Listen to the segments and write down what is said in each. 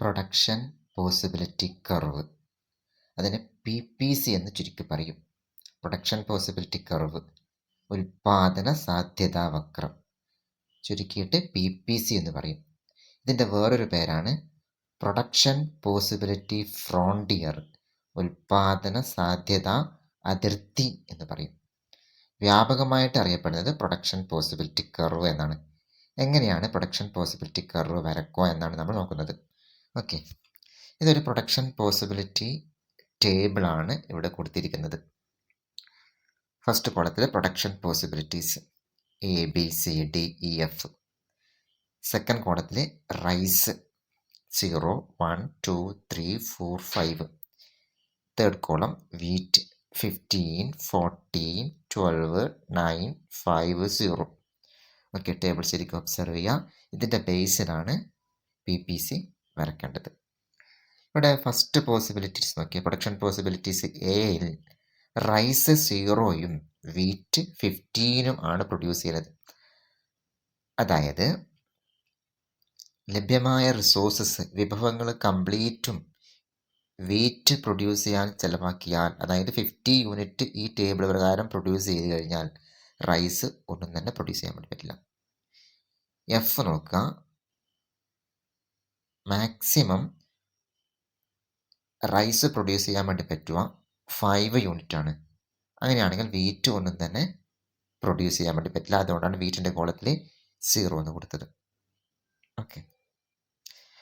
Production possibility curve, അതിനെ PPC എന്ന് ചുരുക്കി പറയും. പ്രൊഡക്ഷൻ പോസിബിലിറ്റി കർവ്, ഉൽപാദന സാധ്യതാ വക്രം, ചുരുക്കിയിട്ട് PPC എന്ന് പറയും. ഇതിൻ്റെ വേറൊരു പേരാണ് പ്രൊഡക്ഷൻ പോസിബിലിറ്റി ഫ്രോണ്ടിയർ, ഉൽപാദന സാധ്യത അതിർത്തി എന്ന് പറയും. വ്യാപകമായിട്ട് അറിയപ്പെടുന്നത് പ്രൊഡക്ഷൻ പോസിബിലിറ്റി കർവ് എന്നാണ്. എങ്ങനെയാണ് പ്രൊഡക്ഷൻ പോസിബിലിറ്റി കർവ് വരക്കുക എന്നാണ് നമ്മൾ നോക്കുന്നത്. ഓക്കെ, ഇതൊരു പ്രൊഡക്ഷൻ പോസിബിലിറ്റി ടേബിളാണ് ഇവിടെ കൊടുത്തിരിക്കുന്നത്. ഫസ്റ്റ് കോളത്തിൽ പ്രൊഡക്ഷൻ പോസിബിലിറ്റീസ് ABCDEF. സെക്കൻഡ് കോളത്തിൽ rice 0 1 2 3 4 5. Third column wheat 15 14 12 9 5 0. Okay, table ശരിക്കും ഒബ്സർവ് ചെയ്യുക. ഇതിൻ്റെ ബേസിലാണ് PPC വരയ്ക്കേണ്ടത്. ഇവിടെ ഫസ്റ്റ് പോസിബിലിറ്റീസ് നോക്കിയാൽ പ്രൊഡക്ഷൻ പോസിബിലിറ്റീസ് എയിൽ റൈസ് 0-ഉം വീറ്റ് 15-ഉം ആണ് പ്രൊഡ്യൂസ് ചെയ്യുന്നത്. അതായത് ലഭ്യമായ റിസോഴ്സസ്, വിഭവങ്ങൾ കംപ്ലീറ്റും വീറ്റ് പ്രൊഡ്യൂസ് ചെയ്യാൻ ചിലവാക്കിയാൽ, അതായത് 50 യൂണിറ്റ് ഈ ടേബിൾ പ്രകാരം പ്രൊഡ്യൂസ് ചെയ്ത് കഴിഞ്ഞാൽ റൈസ് ഒന്നും തന്നെ പ്രൊഡ്യൂസ് ചെയ്യാൻ വേണ്ടി പറ്റില്ല. എഫ് നോക്കുക, മാക്സിമം റൈസ് പ്രൊഡ്യൂസ് ചെയ്യാൻ വേണ്ടി പറ്റുക 5 യൂണിറ്റ് ആണ്. അങ്ങനെയാണെങ്കിൽ വീറ്റ് ഒന്നും തന്നെ പ്രൊഡ്യൂസ് ചെയ്യാൻ വേണ്ടി പറ്റില്ല. അതുകൊണ്ടാണ് വീറ്റിൻ്റെ കോളത്തിൽ 0 എന്ന് കൊടുത്തത്. ഓക്കെ,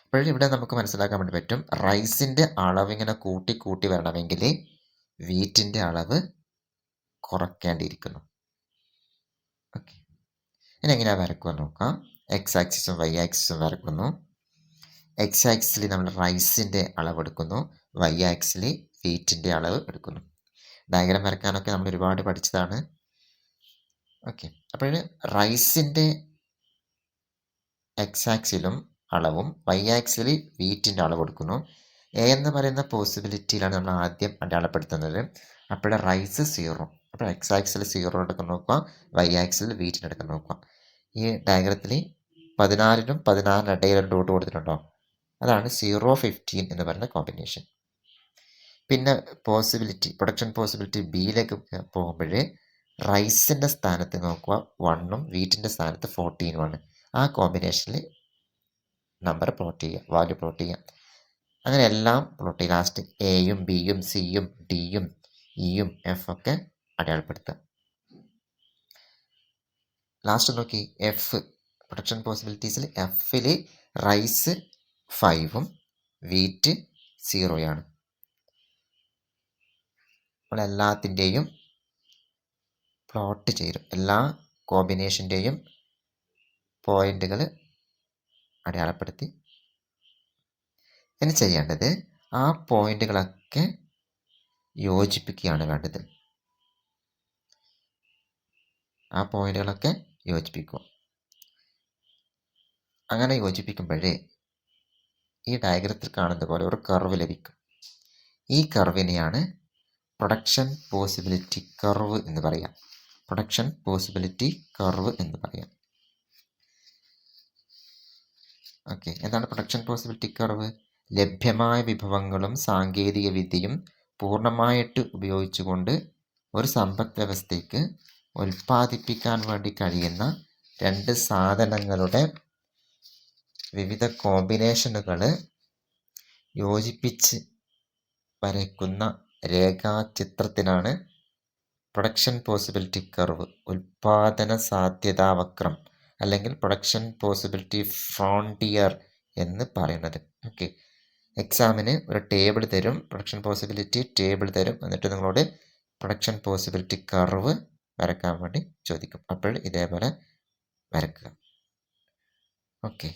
അപ്പോൾ ഇവിടെ നമുക്ക് മനസ്സിലാക്കാൻ വേണ്ടി പറ്റും, റൈസിൻ്റെ അളവ് ഇങ്ങനെ കൂട്ടി കൂട്ടി വരണമെങ്കിൽ വീറ്റിൻ്റെ അളവ് കുറയ്ക്കേണ്ടിയിരിക്കുന്നു. ഓക്കെ, ഇനി എങ്ങനെയാണ് വരക്കുക നോക്കാം. X ആക്സിസും Y ആക്സിസും വരക്കുന്നു. X ആക്സിസിൽ നമ്മൾ റൈസിൻ്റെ അളവ് എടുക്കുന്നു, Y ആക്സിസിൽ വീറ്റിൻ്റെ അളവ് എടുക്കുന്നു. ഡയഗ്രാം വരയ്ക്കാനൊക്കെ നമ്മൾ ഒരുപാട് പഠിച്ചതാണ്. ഓക്കെ, അപ്പോൾ റൈസിൻ്റെ X ആക്സിലും അളവും Y ആക്സിൽ വീറ്റിൻ്റെ അളവ് എടുക്കുന്നു. A എന്ന് പറയുന്ന പോസിബിലിറ്റിയിലാണ് നമ്മൾ ആദ്യം അടയാളപ്പെടുത്തുന്നത്. അപ്പോൾ റൈസ് 0, അപ്പോൾ X ആക്സിൽ 0 എടുക്കാൻ നോക്കുക, Y ആക്സിൽ വീറ്റിന് എടുക്കാൻ നോക്കുക. ഈ ഡയഗ്രത്തിൽ 14-നും 16-നും ഇടയിൽ ഡോട്ട് കൊടുത്തിട്ടുണ്ടോ, അതാണ് 0 15 എന്ന് പറയുന്ന കോമ്പിനേഷൻ. പിന്നെ പ്രൊഡക്ഷൻ പോസിബിലിറ്റി ബിയിലേക്ക് പോകുമ്പോൾ റൈസിൻ്റെ സ്ഥാനത്ത് നോക്കുക 1-ഉം വീറ്റിൻ്റെ സ്ഥാനത്ത് 14-ഉമാണ്. ആ കോമ്പിനേഷനിൽ നമ്പർ പ്ലോട്ട് ചെയ്യുക, വാല്യൂ പ്ലോട്ട് ചെയ്യുക. അങ്ങനെ എല്ലാം പ്ലോട്ട് ചെയ്യുക. ലാസ്റ്റ് എയും ബിയും സിയും ഡിയും ഇയും എഫ് ഒക്കെ അടയാളപ്പെടുത്തുക. ലാസ്റ്റ് നോക്കി, എഫ് പ്രൊഡക്ഷൻ പോസിബിലിറ്റീസിൽ എഫിൽ റൈസ് 5-ഉം വീറ്റ് 0-യാണ്. നമ്മൾ എല്ലാത്തിൻ്റെയും പ്ലോട്ട് ചെയ്യും, എല്ലാ കോമ്പിനേഷൻ്റെയും പോയിന്റുകൾ അടയാളപ്പെടുത്തി. ഇനി ചെയ്യേണ്ടത് ആ പോയിന്റുകളൊക്കെ യോജിപ്പിക്കുകയാണ് വേണ്ടത്. ആ പോയിന്റുകളൊക്കെ യോജിപ്പിക്കുക. അങ്ങനെ യോജിപ്പിക്കുമ്പോഴേ ഈ ഡയഗ്രത്തിൽ കാണുന്ന പോലെ ഒരു കർവ് ലഭിക്കും. ഈ കർവിനെയാണ് പ്രൊഡക്ഷൻ പോസിബിലിറ്റി കർവ് എന്ന് പറയാം. പ്രൊഡക്ഷൻ പോസിബിലിറ്റി കർവ് എന്ന് പറയാം. ഓക്കെ, എന്താണ് പ്രൊഡക്ഷൻ പോസിബിലിറ്റി കർവ്? ലഭ്യമായ വിഭവങ്ങളും സാങ്കേതിക വിദ്യയും പൂർണ്ണമായിട്ട് ഉപയോഗിച്ചുകൊണ്ട് ഒരു സമ്പദ് വ്യവസ്ഥയ്ക്ക് ഉൽപ്പാദിപ്പിക്കാൻ വേണ്ടി കഴിയുന്ന രണ്ട് സാധനങ്ങളുടെ വിവിധ കോമ്പിനേഷനുകൾ യോജിപ്പിച്ച് വരയ്ക്കുന്ന രേഖാചിത്രത്തിനാണ് പ്രൊഡക്ഷൻ പോസിബിലിറ്റി കർവ്, ഉൽപാദന സാധ്യതാ വക്രം അല്ലെങ്കിൽ പ്രൊഡക്ഷൻ പോസിബിലിറ്റി ഫ്രോണ്ടിയർ എന്ന് പറയുന്നത്. ഓക്കെ, എക്സാമിന് ഒരു ടേബിൾ തരും, പ്രൊഡക്ഷൻ പോസിബിലിറ്റി ടേബിൾ തരും. എന്നിട്ട് നിങ്ങളോട് പ്രൊഡക്ഷൻ പോസിബിലിറ്റി കർവ് വരയ്ക്കാൻ വേണ്ടി ചോദിക്കും. അപ്പോൾ ഇതേപോലെ വരയ്ക്കുക. ഓക്കെ.